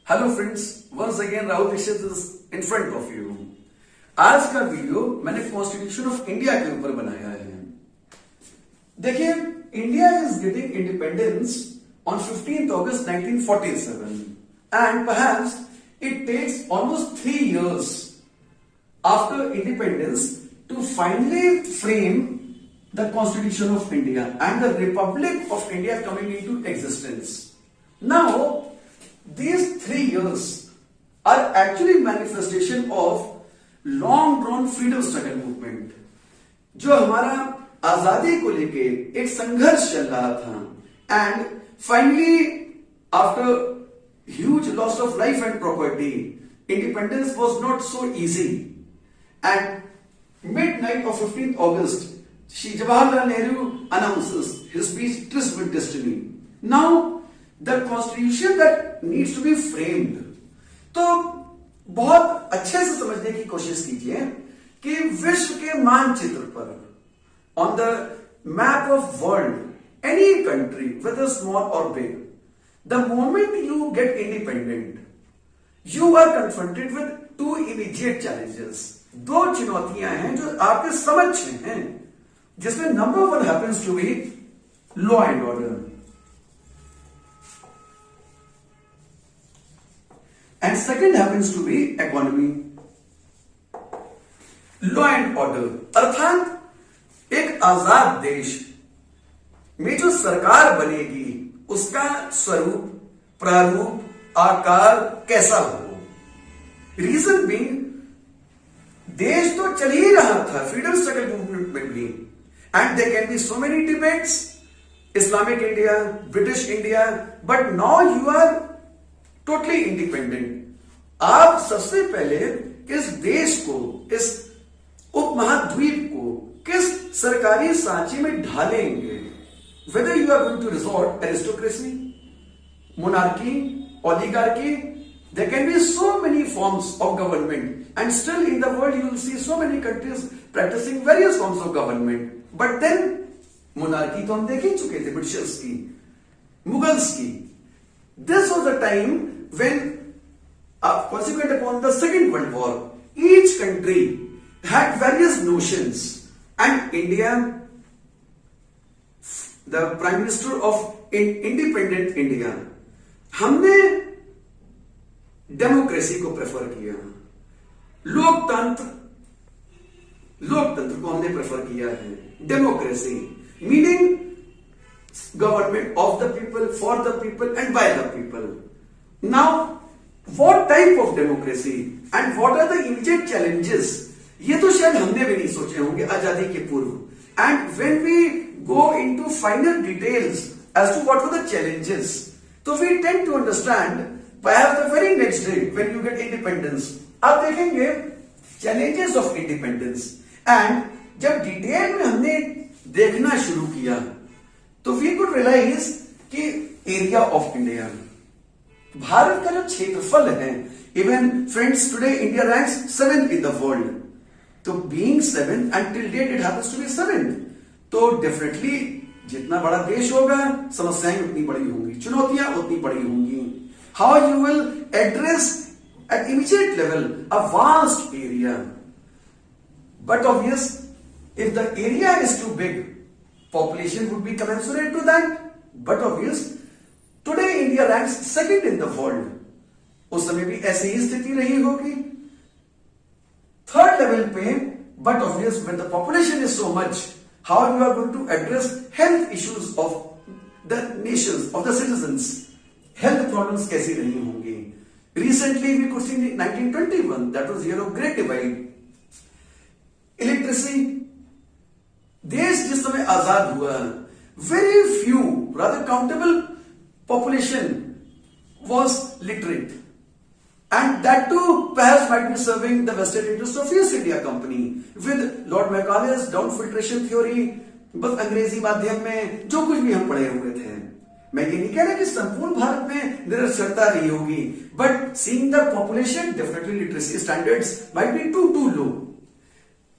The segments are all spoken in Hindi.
Hello friends, once again Rahul Dikshit is in front of you. आज का वीडियो मैंने कॉन्स्टिट्यूशन ऑफ इंडिया के ऊपर बनाया है। देखिए, India is getting independence on 15th August 1947 and perhaps it takes almost 3 years after independence to finally frame the Constitution of India and the Republic of India coming into existence. Now, these 3 years are actually manifestation of long drawn freedom struggle movement, जो हमारा आजादी को लेके एक संघर्ष चल रहा था। And finally after huge loss of life and property, independence was not so easy. And midnight of 15th August, Shri Jawaharlal Nehru announces his speech Tryst with Destiny. Now the constitution that needs to be framed, तो बहुत अच्छे से समझने की कोशिश कीजिए कि विश्व के मानचित्र पर, on the map of world, any country whether small or big, the moment you get independent, you are confronted with two immediate challenges. दो चुनौतियां हैं जो आपके समझ में हैं, जिसमें number 1 happens to be law and order, and second happens to be economy. Law and order अर्थात एक आजाद देश में जो सरकार बनेगी उसका स्वरूप, प्रारूप, आकार कैसा हो। रीजन बीइंग, देश तो चल ही रहा था फ्रीडम स्ट्रगल मूवमेंट में भी, and there can be so many debates, Islamic India, British India, but now you are totally independent. आप सबसे पहले इस देश को, इस उपमहाद्वीप को किस सरकारी सांचे में ढालेंगे। Whether you are going to resort aristocracy, monarchy, oligarchy, there can be so many forms of government, and still in the world you will see so many countries practicing various forms of government. But then monarchy तो हम देख ही चुके थे, ब्रिटिशर्स की, मुगल्स की। This was the time when, consequent upon the Second World War, each country had various notions, and India, the Prime Minister of independent India, हमने डेमोक्रेसी को प्रेफर किया, लोकतंत्र को हमने प्रेफर किया है। Democracy meaning government of the people, for the people and by the people. Now, what type of democracy and what are the immediate challenges? ये तो शायद हमने भी नहीं सोचे होंगे आजादी के पूर्व। And when we go into final details as to what were the challenges, so we tend to understand perhaps the very next day when you get independence, आप देखेंगे challenges of independence, and जब डिटेल में हमने देखना शुरू किया तो वी कुड रियलाइज कि एरिया ऑफ इंडिया, भारत का जो क्षेत्रफल है, even friends today India ranks 7th in the world. तो being 7th and till date it happens to be 7th, तो डेफिनेटली जितना बड़ा देश होगा समस्याएं उतनी बड़ी होंगी, चुनौतियां उतनी बड़ी होंगी। How you will address at immediate level a vast area, but obvious if the area is too big, population would be commensurate to that, but obvious today India ranks 2nd in the world, उस समय भी ऐसी ही स्थिति रही होगी 3rd लेवल पे। but obvious when the population is so much, how you are going to address health issues of the nations, of the citizens, health problems कैसी रही होंगी। recently we could see in 1921, that was year of great divide, electricity, देश जिस समय आजाद हुआ, very few rather countable population was literate, and that too perhaps might be serving the vested interest of East India Company with Lord Macaulay's down filtration theory, बस अंग्रेजी माध्यम में जो कुछ भी हम पढ़े हुए थे। मैं ये नहीं कह रहा कि संपूर्ण भारत में निरक्षरता रही होगी, but seeing the population, definitely literacy standards might be too low.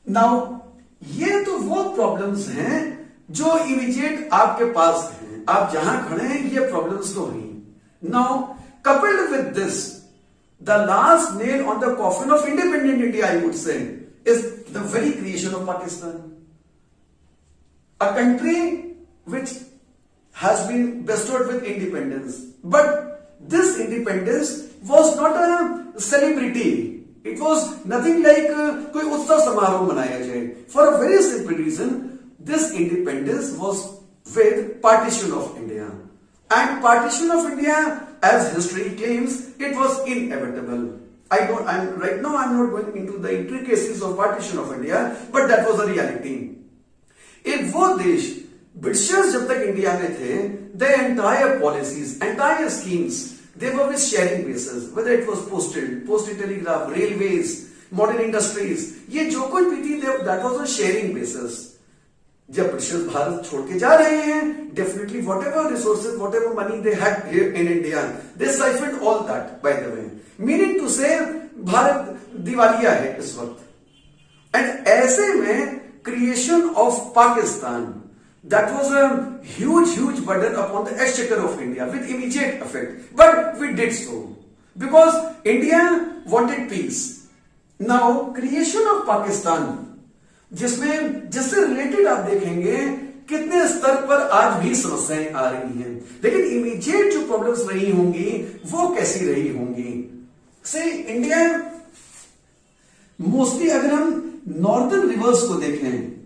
Now ये तो वो प्रॉब्लम्स हैं जो इमीडिएट आपके पास हैं, आप जहां खड़े हैं ये प्रॉब्लम्स तो हुई। Now coupled with this, the last nail on the coffin of independent India, I would say, is the very creation of Pakistan. A country which has been bestowed with independence. But this independence was not a celebrity. It was nothing like कोई उत्सव समारोह मनाया जाए. For a very simple reason, this independence was with partition of India. And partition of India, as history claims, it was inevitable. Right now I'm not going into the intricacies of partition of India, but that was a reality. एक वो देश ब्रिटिशर्स जब तक इंडिया में थे, the entire policies, entire schemes, they were with sharing basis, whether it was postal telegraph, railways, modern industries, ये जो कुछ भी थी, that was on sharing basis. जब ब्रिटिशर्स भारत छोड़ के जा रहे हैं, definitely whatever resources, whatever money they had here in India, they siphoned all that, by the way. Meaning to say, Bharat दिवालिया है इस वक्त. And ऐसे में creation of Pakistan, that was a huge burden upon the exchequer of India with immediate effect. But we did so because India wanted peace. Now creation of Pakistan, जिससे रिलेटेड आप देखेंगे कितने स्तर पर आज भी समस्याएं आ रही हैं, लेकिन इमीडिएट जो प्रॉब्लम्स रही होंगी वो कैसी रही होंगी. से इंडिया मोस्टली, अगर हम नॉर्दर्न रिवर्स को देखें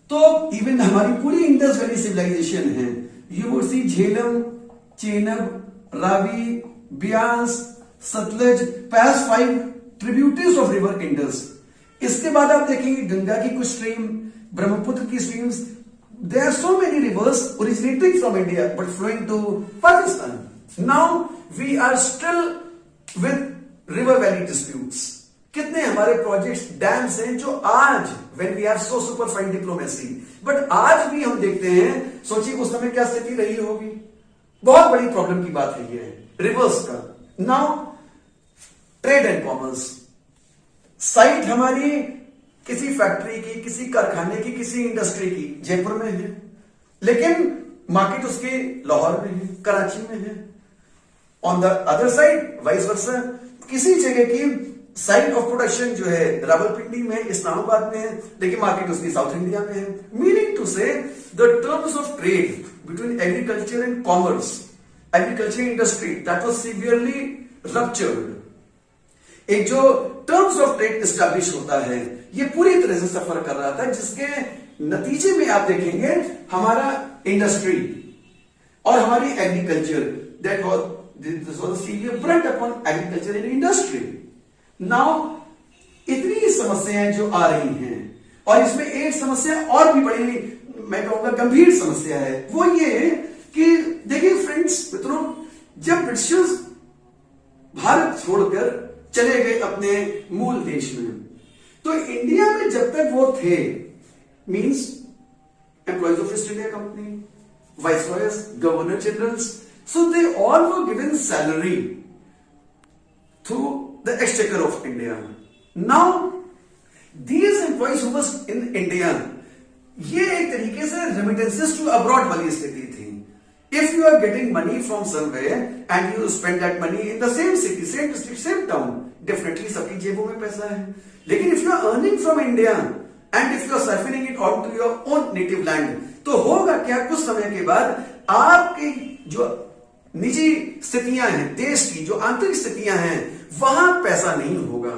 तो इवन हमारी पूरी इंडस वैली सिविलाइजेशन है, you would see Jhelum, Chenab, Ravi, Beas, Sutlej, pass 5 tributaries of river Indus. इसके बाद आप देखेंगे गंगा की कुछ स्ट्रीम, ब्रह्मपुत्र की streams. There are so many rivers originating from India but flowing to Pakistan. Now we are still with river valley disputes. कितने हमारे प्रोजेक्ट्स, डैम्स हैं जो आज when we have so super fine diplomacy, but आज भी हम देखते हैं, सोचिए उस समय क्या स्थिति रही होगी. बहुत बड़ी प्रॉब्लम की बात है ये रिवर्स का. Now trade and commerce, site हमारी किसी फैक्ट्री की, किसी कारखाने की, किसी इंडस्ट्री की जयपुर में है, लेकिन मार्केट उसकी लाहौर में है, कराची में है. On the other side vice versa, किसी जगह की साइट ऑफ प्रोडक्शन जो है रावलपिंडी में, इस्लामाबाद में है, लेकिन मार्केट उसकी साउथ इंडिया में है. मीनिंग टू से the terms of trade between agriculture and commerce, agriculture industry, that was severely ruptured. एक जो टर्म्स ऑफ ट्रेड एस्टैब्लिश होता है, ये पूरी तरह से सफर कर रहा था, जिसके नतीजे में आप देखेंगे हमारा इंडस्ट्री और हमारी agriculture, that was this was severe Brunt upon agriculture and industry. Now इतनी समस्याएं जो आ रही हैं, और इसमें एक समस्या और भी बड़ी, मैं कहूंगा गंभीर समस्या है, वो ये कि देखिए फ्रेंड्स, मित्रों, जब ब्रिटिशर्स भारत छोड़कर चले गए अपने मूल देश में, तो इंडिया में जब तक वो थे, means employees of East India Company, viceroys, governor generals, so they all were given salary through the exchequer of India. Now these employees who was in India, ये एक तरीके से remittances to abroad वाली स्थिति थी. If you are getting money from somewhere and you spend that money in the same city, same district, same town, definitely सबकी जेबों में पैसा है. लेकिन if you are earning from India and if you are siphoning it out to your own native land, तो होगा क्या, कुछ समय के बाद आपकी जो निजी स्थितियां हैं, देश की जो आंतरिक स्थितियां हैं, वहां पैसा नहीं होगा.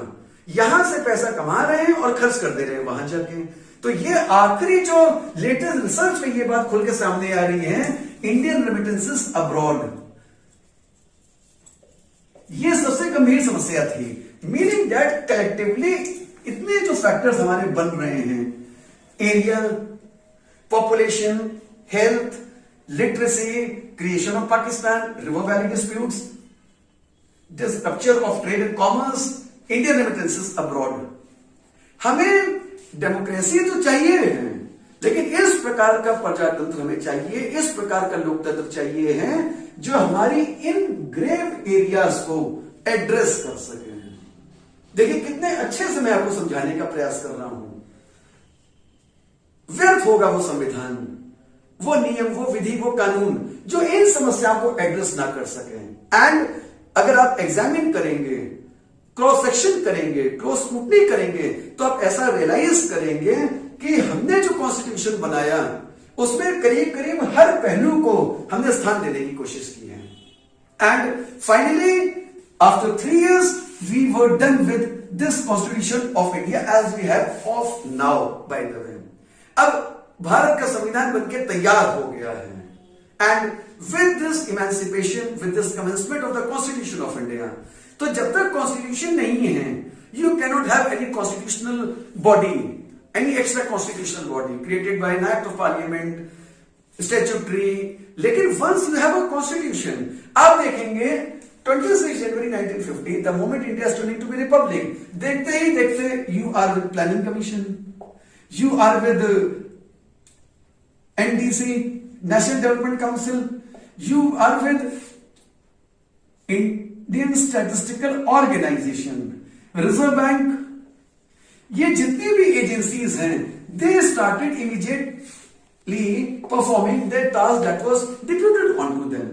यहां से पैसा कमा रहे हैं और खर्च कर दे रहे हैं वहां जाके. तो ये आखिरी जो लेटेस्ट रिसर्च में ये बात खुल के सामने आ रही है, इंडियन रेमिटेंसेस अब्रॉड, ये सबसे गंभीर समस्या थी. मीनिंग दैट कलेक्टिवली इतने जो फैक्टर्स हमारे बन रहे हैं, area, population, health, literacy, creation of Pakistan, river valley disputes, structure of trade and commerce, Indian remittances abroad. हमें डेमोक्रेसी तो चाहिए है, लेकिन इस प्रकार का प्रजातंत्र हमें चाहिए, इस प्रकार का लोकतंत्र चाहिए है जो हमारी इन ग्रेव एरियाज को एड्रेस कर सके. देखिए कितने अच्छे से मैं आपको समझाने का प्रयास कर रहा हूं. व्यर्थ होगा वो संविधान, वो नियम, वो विधि, वो कानून जो इन समस्याओं को एड्रेस ना कर सके. एंड अगर आप एग्जामिन करेंगे क्रॉस सेक्शन करेंगे, क्रॉस स्क्रूटनी करेंगे, तो आप ऐसा रियलाइज करेंगे कि हमने जो कॉन्स्टिट्यूशन बनाया उसमें करीब करीब हर पहलू को हमने स्थान देने की कोशिश की है। And finally after 3 years we were done with this constitution of India as we have of now by the way. अब भारत का संविधान बनके तैयार हो गया है and with this emancipation, with this commencement of the constitution of India, तो जब तक कॉन्स्टिट्यूशन नहीं है you cannot have any constitutional body, any extra constitutional body created by an act of parliament, statutory. लेकिन once you have a constitution, आप देखेंगे 26 जनवरी 1950 the moment India is turning to be republic, देखते ही देखते you are with planning commission, you are with NDC, national development council, you are with Indian statistical organisation, reserve bank, ये जितनी भी एजेंसीज हैं they started immediately performing that task that was deputed on to them.